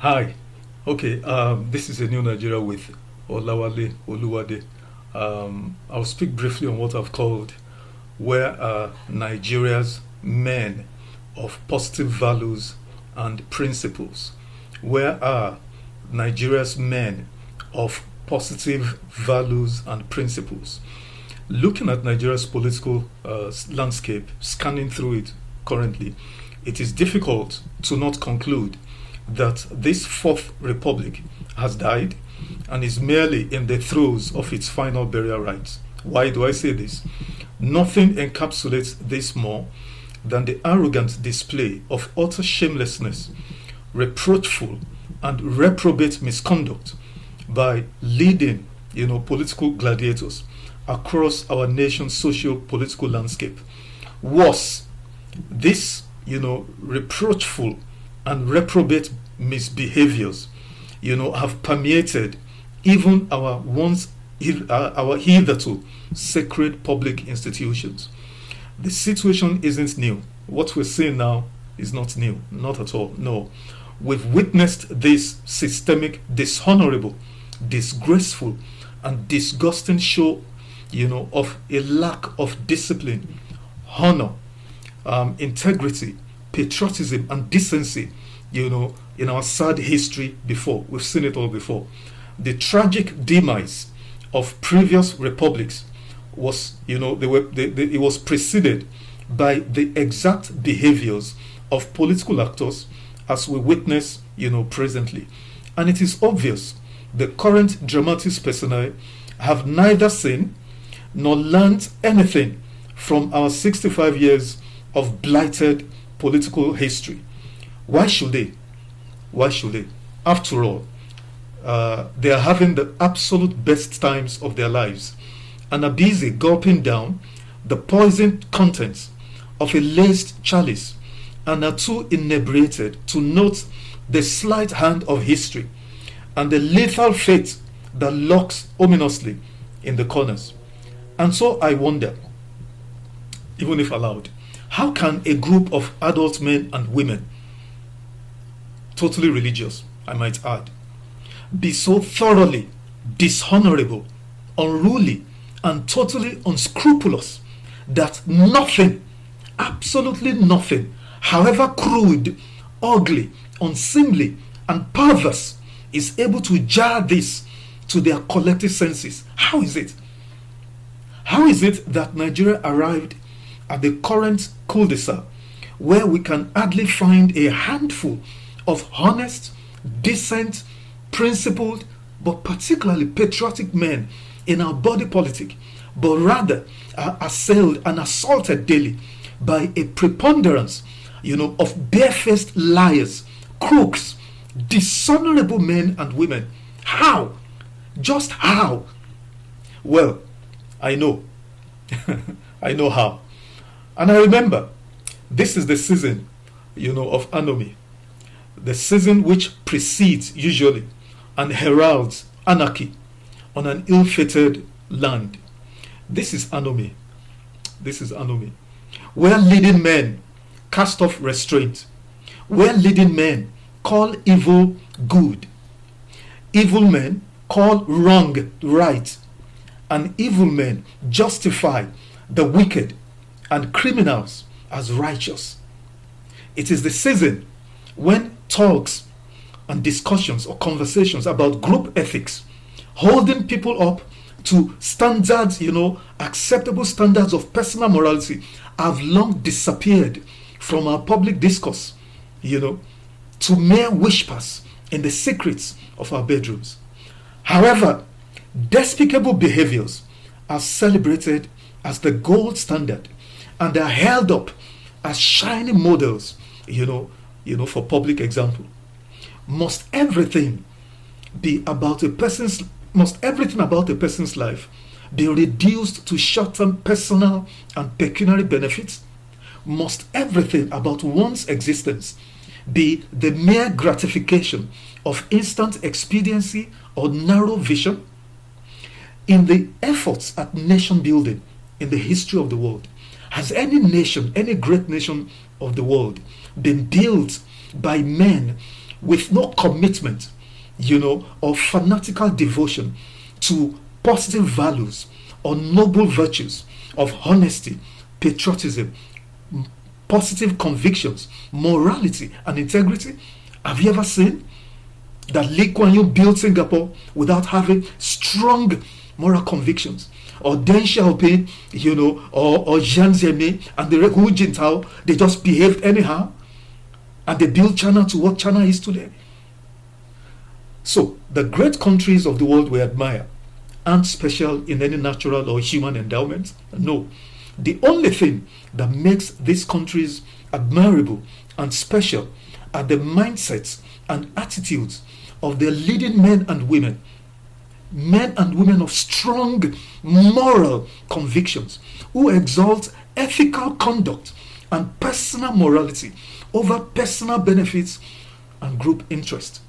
Hi. Okay, this is a new Nigeria with Olawale Oluwade. I'll speak briefly on what I've called where are Nigeria's men of positive values and principles? Where are Nigeria's men of positive values and principles? Looking at Nigeria's political landscape, scanning through it currently, it is difficult to not conclude that this Fourth Republic has died and is merely in the throes of its final burial rites. Why do I say this? Nothing encapsulates this more than the arrogant display of utter shamelessness, reproachful and reprobate misconduct by leading, political gladiators across our nation's socio-political landscape. Worse, this, reproachful and reprobate misbehaviors, have permeated even our hitherto sacred public institutions. The situation isn't new. What we're seeing now is not new, not at all. No, we've witnessed this systemic, dishonorable, disgraceful, and disgusting show, of a lack of discipline, honor, integrity, patriotism, and decency, in our sad history before. We've seen it all before. The tragic demise of previous republics was, it was preceded by the exact behaviors of political actors as we witness, presently. And it is obvious the current dramatis personae have neither seen nor learned anything from our 65 years of blighted political history. Why should they? Why should they? After all, they are having the absolute best times of their lives and are busy gulping down the poisoned contents of a laced chalice and are too inebriated to note the sleight hand of history and the lethal fate that lurks ominously in the corners. And so I wonder, even if allowed, how can a group of adult men and women, totally religious, I might add, be so thoroughly dishonorable, unruly, and totally unscrupulous that nothing, absolutely nothing, however crude, ugly, unseemly, and perverse, is able to jar this to their collective senses? How is it? How is it that Nigeria arrived at the current cul-de-sac where we can hardly find a handful of honest, decent, principled, but particularly patriotic men in our body politic, but rather are assailed and assaulted daily by a preponderance, of barefaced liars, crooks, dishonorable men and women? How? Just how? Well, I know. I know how. And I remember this is the season, of anomy, the season which precedes usually and heralds anarchy on an ill-fated land. This is anomy. This is anomy. Where leading men cast off restraint, where leading men call evil good, evil men call wrong right, and evil men justify the wicked and criminals as righteous. It is the season when talks and discussions or conversations about group ethics, holding people up to standards, acceptable standards of personal morality, have long disappeared from our public discourse, to mere whispers in the secrets of our bedrooms. However, despicable behaviors are celebrated as the gold standard and are held up as shining models, for public example. Must everything about a person's life be reduced to short-term personal and pecuniary benefits? Must everything about one's existence be the mere gratification of instant expediency or narrow vision? In the efforts at nation building in the history of the world, has any nation, any great nation of the world, been built by men with no commitment, or fanatical devotion to positive values or noble virtues of honesty, patriotism, positive convictions, morality, and integrity. Have you ever seen that Lee Kuan Yew built Singapore without having strong moral convictions? Or Deng Xiaoping, or Jiang Zemin and the Hu Jintao, they just behaved anyhow and they built China to what China is today. So the great countries of the world we admire aren't special in any natural or human endowment. No. The only thing that makes these countries admirable and special are the mindsets and attitudes of their leading men and women of strong moral convictions, who exalt ethical conduct and personal morality over personal benefits and group interest.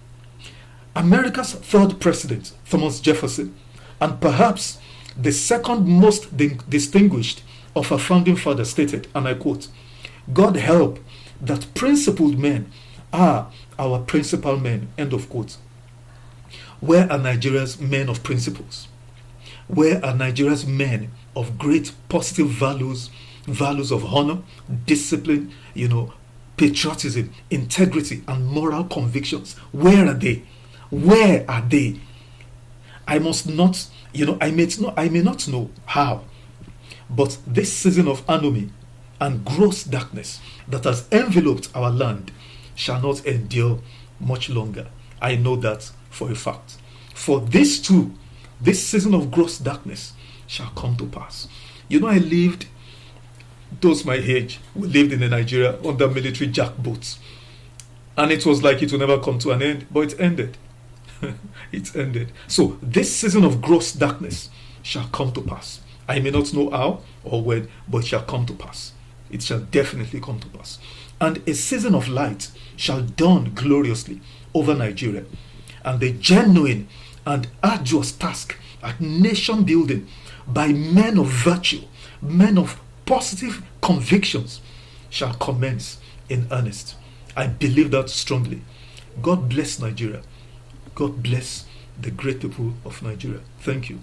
America's third president, Thomas Jefferson, and perhaps the second most distinguished of our founding fathers, stated, and I quote, "God help that principled men are our principal men," end of quote. Where are Nigeria's men of principles? Where are Nigeria's men of great positive values of honor, discipline, patriotism, integrity, and moral convictions? Where are they? Where are they? I must not, I may not know how, but this season of anomy and gross darkness that has enveloped our land shall not endure much longer. I know that for a fact. For this too, this season of gross darkness shall come to pass. I lived, those my age, we lived in Nigeria under military jackboats. And it was like it will never come to an end, but it ended. It ended. So this season of gross darkness shall come to pass. I may not know how or when, but it shall come to pass. It shall definitely come to pass. And a season of light shall dawn gloriously over Nigeria. And the genuine and arduous task at nation building by men of virtue, men of positive convictions, shall commence in earnest. I believe that strongly. God bless Nigeria. God bless the great people of Nigeria. Thank you.